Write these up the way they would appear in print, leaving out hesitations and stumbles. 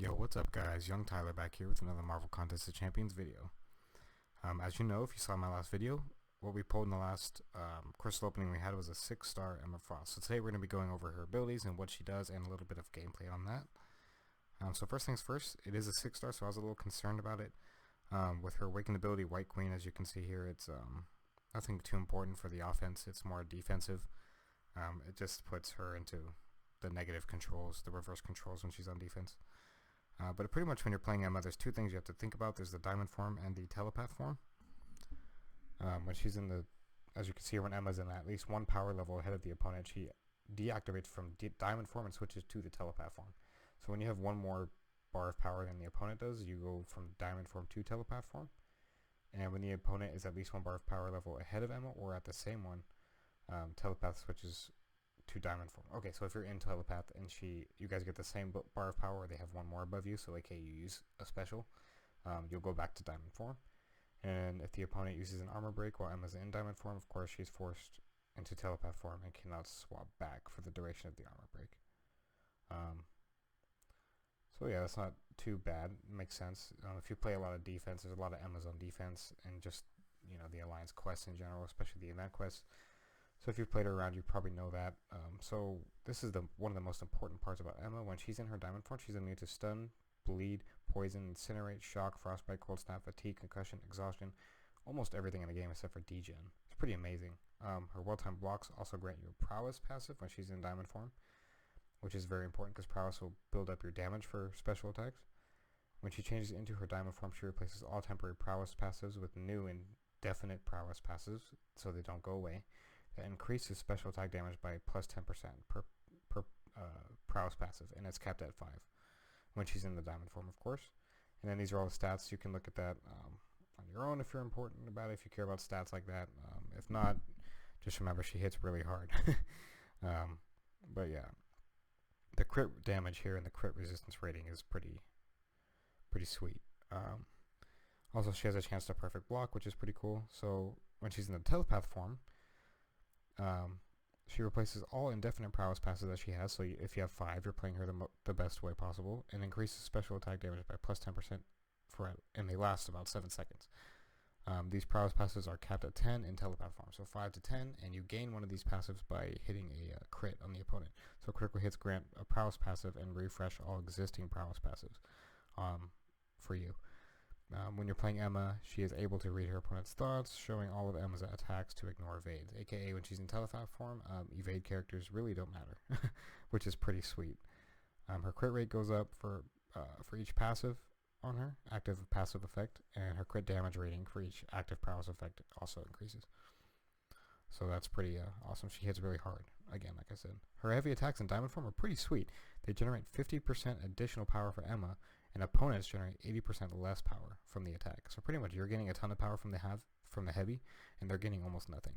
Yo, what's up guys? YungTyyler back here with another Marvel Contest of Champions video. As you know, if you saw my last video, what we pulled in the last crystal opening we had was a 6-star Emma Frost. So today we're going to be going over her abilities and what she does and a little bit of gameplay on that. So first things first, it is a 6-star, so I was a little concerned about it. With her Awakened ability, White Queen, as you can see here, it's nothing too important for the offense. It's more defensive. It just puts her into the negative controls, the reverse controls when she's on defense. But pretty much when you're playing Emma, there's two things you have to think about. There's the diamond form and the telepath form. When she's in the, as you can see, when Emma's in at least one power level ahead of the opponent, she deactivates from diamond form and switches to the telepath form. So when you have one more bar of power than the opponent does, you go from diamond form to telepath form. And when the opponent is at least one bar of power level ahead of Emma or at the same one, telepath switches to diamond form. Okay, so if you're in telepath and you guys get the same bar of power, or they have one more above you, so you use a special, you'll go back to diamond form. And if the opponent uses an armor break while Emma's in diamond form, of course she's forced into telepath form and cannot swap back for the duration of the armor break. So yeah, that's not too bad. It makes sense. If you play a lot of defense, there's a lot of Emmas on defense, and just the Alliance quests in general, especially the event quests. So if you've played her around, you probably know that. So this is one of the most important parts about Emma. When she's in her diamond form, she's immune to stun, bleed, poison, incinerate, shock, frostbite, cold snap, fatigue, concussion, exhaustion, almost everything in the game except for degen. It's pretty amazing. Her well-timed blocks also grant you a prowess passive when she's in diamond form, which is very important because prowess will build up your damage for special attacks. When she changes into her diamond form, she replaces all temporary prowess passives with new indefinite prowess passives, so they don't go away. That increases special attack damage by plus 10% per prowess passive, and it's capped at 5 when she's in the diamond form, of course. And then these are all the stats. You can look at that on your own if you're important about it, if you care about stats like that. If not, just remember she hits really hard. But yeah, the crit damage here and the crit resistance rating is pretty sweet. Also, she has a chance to perfect block, which is pretty cool. So when she's in the telepath form, she replaces all indefinite prowess passes that she has, so if you have 5, you're playing her the best way possible, and increases special attack damage by plus 10% and they last about 7 seconds. These prowess passes are capped at 10 in telepath form, so 5 to 10, and you gain one of these passives by hitting a crit on the opponent. So critical hits grant a prowess passive and refresh all existing prowess passives for you. When you're playing Emma, she is able to read her opponent's thoughts, showing all of Emma's attacks to ignore evades, aka when she's in telepath form, evade characters really don't matter, which is pretty sweet. Her crit rate goes up for each passive on her, active passive effect, and her crit damage rating for each active prowess effect also increases. So that's pretty awesome. She hits really hard, again, like I said. Her heavy attacks in diamond form are pretty sweet. They generate 50% additional power for Emma, and opponents generate 80% less power from the attack. So pretty much you're getting a ton of power from the heavy, and they're getting almost nothing.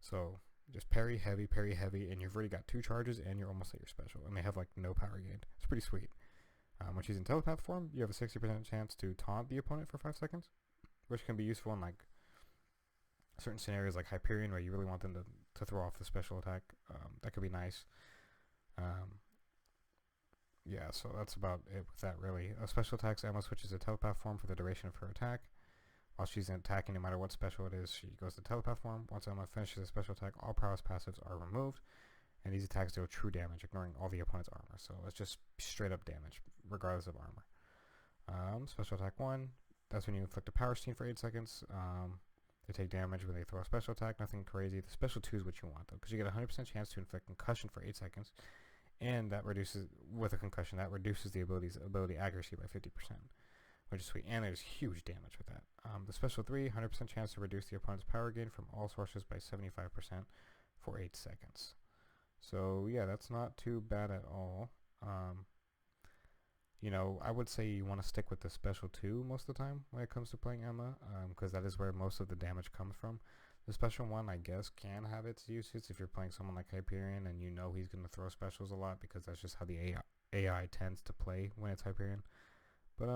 So just parry heavy, and you've already got 2 charges, and you're almost at your special, and they have like no power gained. It's pretty sweet. When she's in telepath form, you have a 60% chance to taunt the opponent for 5 seconds, which can be useful in like certain scenarios like Hyperion, where you really want them to throw off the special attack. That could be nice. Yeah, so that's about it with that, really. Special attacks, Emma switches to telepath form for the duration of her attack. While she's attacking, no matter what special it is, she goes to telepath form. Once Emma finishes a special attack, all prowess passives are removed, and these attacks deal true damage, ignoring all the opponent's armor. So it's just straight up damage, regardless of armor. Special attack 1, that's when you inflict a power steam for 8 seconds. They take damage when they throw a special attack, nothing crazy. The special 2 is what you want, though, because you get a 100% chance to inflict concussion for 8 seconds, and that reduces, with a concussion, that reduces the ability accuracy by 50%, which is sweet, and there's huge damage with that. The special 3, 100% chance to reduce the opponent's power gain from all sources by 75% for 8 seconds. So yeah, that's not too bad at all. I would say you want to stick with the special 2 most of the time when it comes to playing Emma, because that is where most of the damage comes from. The special 1, I guess, can have its uses if you're playing someone like Hyperion and you know he's going to throw specials a lot, because that's just how the AI tends to play when it's Hyperion. But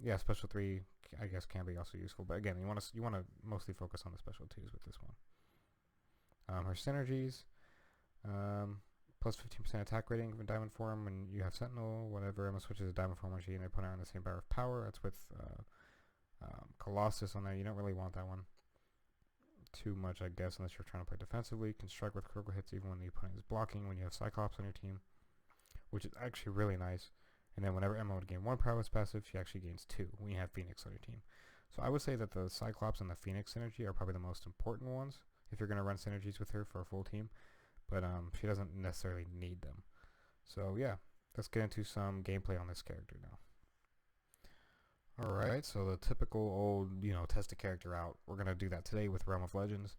yeah, special 3 I guess can be also useful. But again, you want to mostly focus on the special 2s with this one. Her synergies. plus 15% attack rating of a diamond form when you have Sentinel. Whenever Emma switches a diamond form, when she and their opponent are on the same bar of power. That's with Colossus on there. You don't really want that one too much, I guess, unless you're trying to play defensively. Can strike with critical hits even when the opponent is blocking. When you have Cyclops on your team, which is actually really nice. And then whenever Emma would gain 1 prowess passive, she actually gains 2 when you have Phoenix on your team. So I would say that the Cyclops and the Phoenix synergy are probably the most important ones if you're going to run synergies with her for a full team. But she doesn't necessarily need them. So yeah, let's get into some gameplay on this character now. Alright, so the typical old, test a character out. We're going to do that today with Realm of Legends.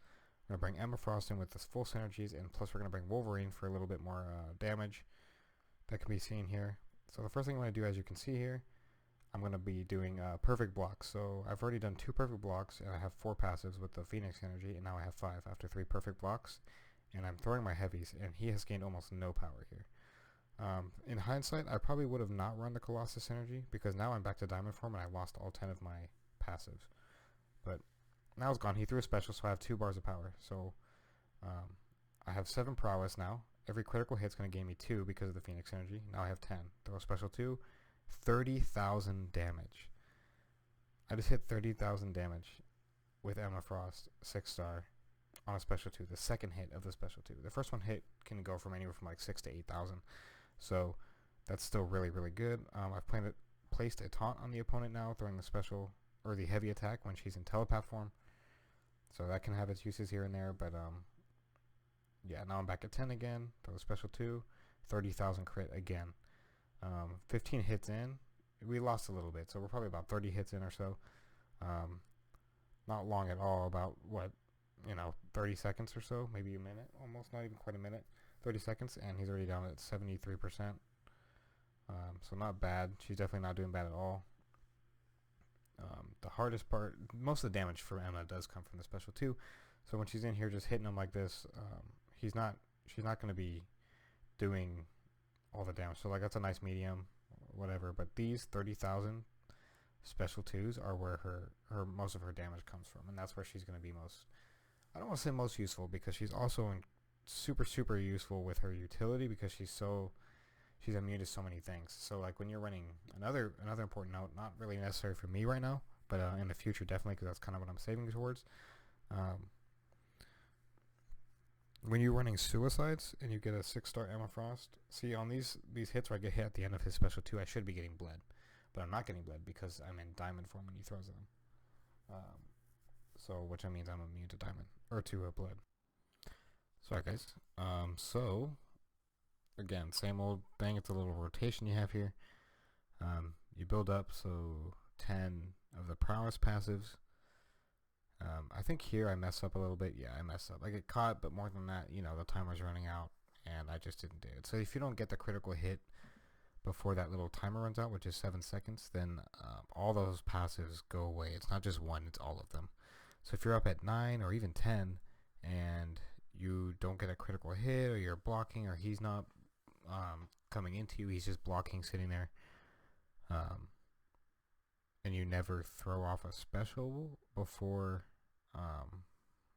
We're going to bring Emma Frost in with this full synergies, and plus we're going to bring Wolverine for a little bit more damage that can be seen here. So the first thing I'm going to do, as you can see here, I'm going to be doing perfect blocks. So I've already done 2 perfect blocks, and I have 4 passives with the Phoenix energy, and now I have 5 after 3 perfect blocks. And I'm throwing my heavies, and he has gained almost no power here. In hindsight, I probably would have not run the Colossus energy, because now I'm back to diamond form, and I lost all 10 of my passives. But now it's gone. He threw a special, so I have 2 bars of power. So I have 7 prowess now. Every critical hit's going to gain me 2 because of the Phoenix energy. Now I have 10. Throw a special 2. 30,000 damage. I just hit 30,000 damage with Emma Frost 6-star on a special 2. The second hit of the special 2. The first one hit can go from anywhere from like 6,000 to 8,000. So that's still really, really good. I've placed a taunt on the opponent now, throwing the special or the heavy attack when she's in telepath form. So that can have its uses here and there, but yeah, now I'm back at 10 again. Throw a special 2, 30,000 crit again. 15 hits in. We lost a little bit, so we're probably about 30 hits in or so. Not long at all, about 30 seconds or so, maybe a minute, almost, not even quite a minute. 30 seconds, and he's already down at 73%. So not bad. She's definitely not doing bad at all. The hardest part, most of the damage from Emma does come from the special 2. So when she's in here just hitting him like this, she's not going to be doing all the damage. So like that's a nice medium, whatever. But these 30,000 special 2s are where her most of her damage comes from, and that's where she's going to be most. I don't want to say most useful, because she's also super useful with her utility, because she's immune to so many things. So like when you're running another important note, not really necessary for me right now, but in the future definitely, because that's kind of what I'm saving towards. When you're running suicides and you get a 6-star Emma Frost, see on these hits where I get hit at the end of his special 2, I should be getting bled, but I'm not getting bled because I'm in diamond form when he throws them. So which means I'm immune to diamond or to a bled. Sorry guys. So again, same old thing. It's a little rotation you have here. You build up, so 10 of the prowess passives. I think here I mess up a little bit. Yeah, I mess up. I get caught, but more than that, the timer's running out, and I just didn't do it. So if you don't get the critical hit before that little timer runs out, which is 7 seconds, then all those passives go away. It's not just one, it's all of them. So if you're up at 9 or even 10, and you don't get a critical hit, or you're blocking, or he's not coming into you, he's just blocking, sitting there, and you never throw off a special before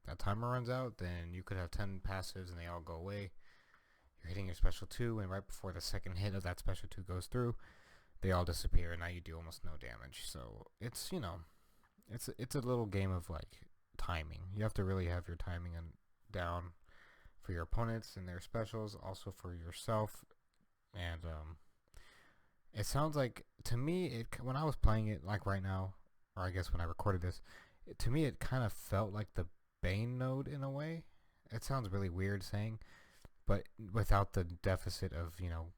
that timer runs out, then you could have 10 passives and they all go away. You're hitting your special 2, and right before the second hit of that special 2 goes through, they all disappear, and now you do almost no damage. So it's it's a little game of like timing. You have to really have your timing down for your opponents and their specials, also for yourself. And it sounds like, to me, when I was playing it, like right now, or I guess when I recorded this, to me it kind of felt like the Bane node in a way. It sounds really weird saying, but without the deficit of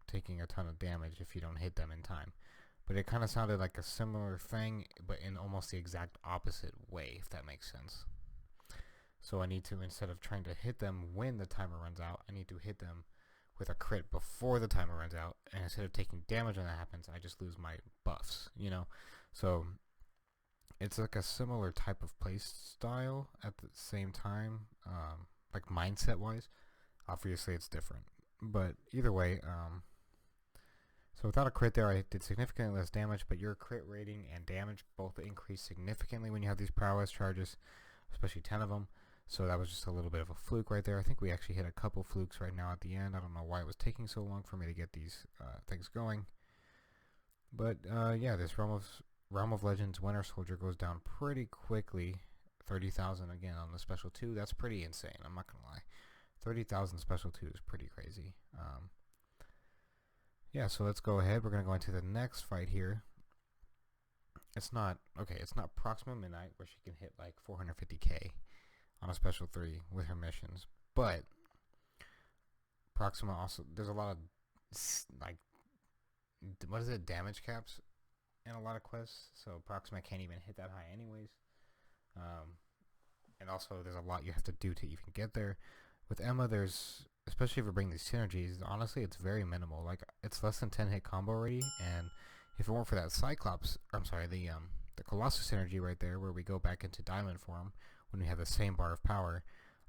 taking a ton of damage if you don't hit them in time. But it kind of sounded like a similar thing, but in almost the exact opposite way, if that makes sense. So I need to, instead of trying to hit them when the timer runs out, I need to hit them with a crit before the timer runs out. And instead of taking damage when that happens, I just lose my buffs, So it's like a similar type of play style at the same time, like mindset-wise. Obviously, it's different. But either way, so without a crit there, I did significantly less damage, but your crit rating and damage both increase significantly when you have these prowess charges, especially 10 of them. So that was just a little bit of a fluke right there. I think we actually hit a couple flukes right now at the end. I don't know why it was taking so long for me to get these things going. But yeah, this Realm of Legends Winter Soldier goes down pretty quickly. 30,000 again on the special 2. That's pretty insane. I'm not gonna lie. 30,000 special 2 is pretty crazy. Yeah, so let's go ahead. We're gonna go into the next fight here. It's not Proxima Midnight where she can hit like 450k on a special 3 with her missions, but Proxima also, there's a lot of like, what is it, damage caps in a lot of quests, so Proxima can't even hit that high anyways. And also there's a lot you have to do to even get there. With Emma, there's, especially if you bring these synergies, honestly it's very minimal. Like, it's less than 10 hit combo already, and if it weren't for that Cyclops, the Colossus synergy right there where we go back into Diamond form when we have the same bar of power,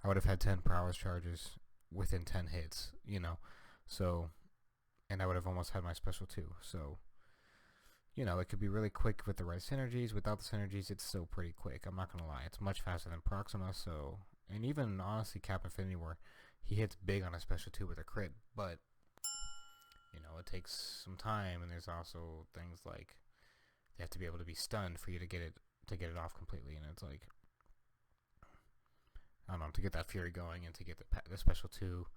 I would have had 10 prowess charges within 10 hits, you know. So, and I would have almost had my special 2. So, you know, it could be really quick with the right synergies. Without the synergies, it's still pretty quick. I'm not gonna lie, it's much faster than Proxima. So, and even honestly, Cap Infinity War, he hits big on a special 2 with a crit, but you know, it takes some time, and there's also things like they have to be able to be stunned for you to get it off completely, and it's like, I don't know, to get that fury going and to get the special 2,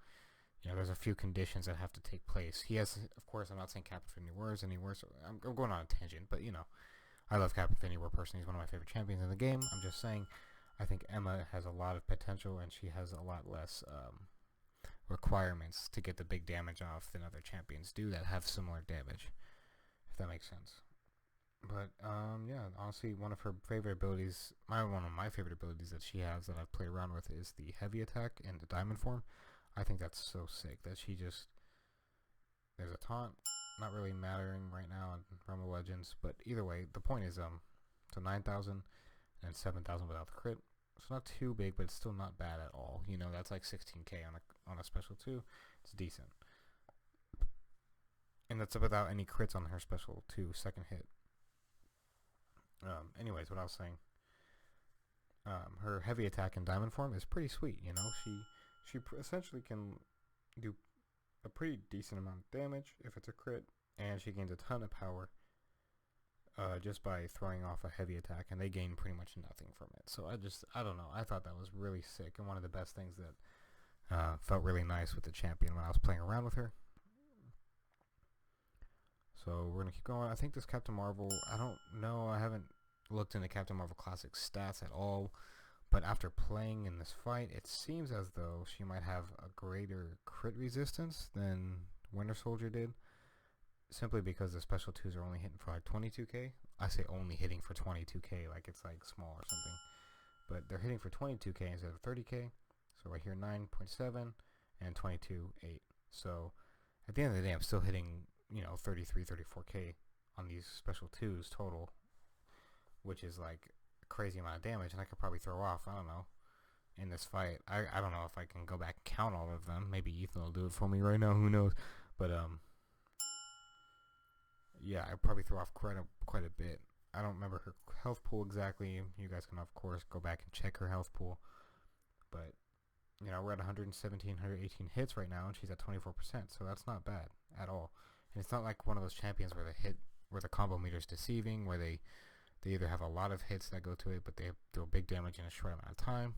you know, there's a few conditions that have to take place. He has, of course, I'm not saying Cap Infinity War is any worse. I'm going on a tangent, but you know, I love Cap Infinity War personally. He's one of my favorite champions in the game. I'm just saying, I think Emma has a lot of potential, and she has a lot less requirements to get the big damage off than other champions do that have similar damage, if that makes sense. But yeah, honestly, one of her favorite abilities, one of my favorite abilities that she has that I've played around with is the heavy attack in the diamond form. I think that's so sick that she just, there's a taunt, not really mattering right now in Realm of Legends, but either way, the point is so 9,000 and 7,000 without the crit. It's not too big, but it's still not bad at all. You know, that's like 16k on a special 2. It's decent, and that's without any crits on her special 2 second hit. Anyways, what I was saying, her heavy attack in diamond form is pretty sweet. You know, she essentially can do a pretty decent amount of damage if it's a crit, and she gains a ton of power just by throwing off a heavy attack, and they gain pretty much nothing from it. So I don't know, I thought that was really sick, and one of the best things that felt really nice with the champion when I was playing around with her. So we're gonna keep going. I think this Captain Marvel, I don't know, I haven't looked into Captain Marvel Classic stats at all, but after playing in this fight, it seems as though she might have a greater crit resistance than Winter Soldier did, simply because the special 2s are only hitting for like 22k. I say only hitting for 22k like it's like small or something, but they're hitting for 22k instead of 30k. So right here 9.7 and 22.8. So at the end of the day, I'm still hitting, you know, 33, 34k on these special 2s total, which is like a crazy amount of damage, and I could probably throw off, I don't know, in this fight. I don't know if I can go back and count all of them. Maybe Ethan will do it for me right now, who knows. But yeah, I probably throw off quite a bit. I don't remember her health pool exactly. You guys can of course go back and check her health pool. But you know, we're at 117, 118 hits right now, and she's at 24%, so that's not bad at all. And it's not like one of those champions where the combo meter is deceiving, where they either have a lot of hits that go to it, but they do a big damage in a short amount of time,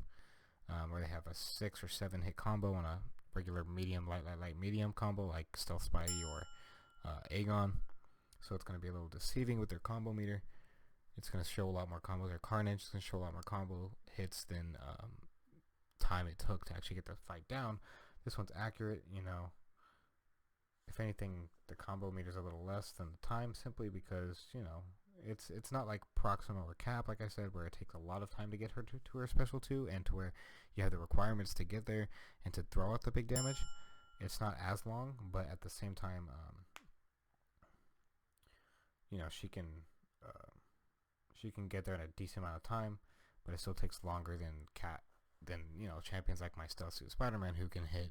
where they have a 6 or 7 hit combo on a regular medium, light, medium combo like Stealth Spidey or Aegon. So it's going to be a little deceiving with their combo meter. It's going to show a lot more combos. Their Carnage is going to show a lot more combo hits than time it took to actually get the fight down. This one's accurate, you know. If anything, the combo meter is a little less than the time, simply because, you know, it's not like Proxima or Cap, like I said, where it takes a lot of time to get her to her special 2, and to where you have the requirements to get there and to throw out the big damage. It's not as long, but at the same time, you know, she can get there in a decent amount of time, but it still takes longer than you know, champions like my Stealth Suit Spider-Man, who can hit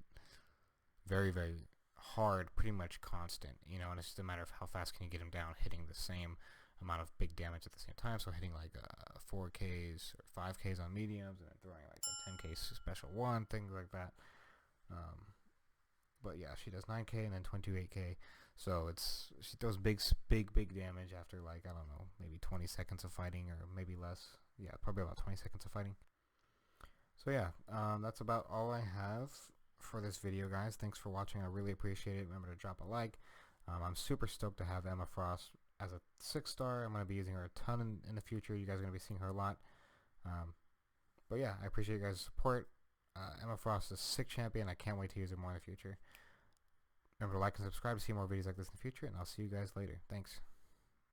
very, very hard, pretty much constant, you know, and it's just a matter of how fast can you get him down, hitting the same amount of big damage at the same time. So hitting like 4Ks or 5Ks on mediums, and then throwing like a 10K special 1, things like that. But yeah, she does 9K and then 28K. So she throws big damage after, like, I don't know, maybe 20 seconds of fighting, or maybe less. Yeah, probably about 20 seconds of fighting. So yeah, that's about all I have for this video, guys. Thanks for watching. I really appreciate it. Remember to drop a like. I'm super stoked to have Emma Frost as a 6-star. I'm going to be using her a ton in the future. You guys are going to be seeing her a lot. But yeah, I appreciate you guys' support. Emma Frost is a sick champion. I can't wait to use her more in the future. Remember to like and subscribe to see more videos like this in the future, and I'll see you guys later. Thanks.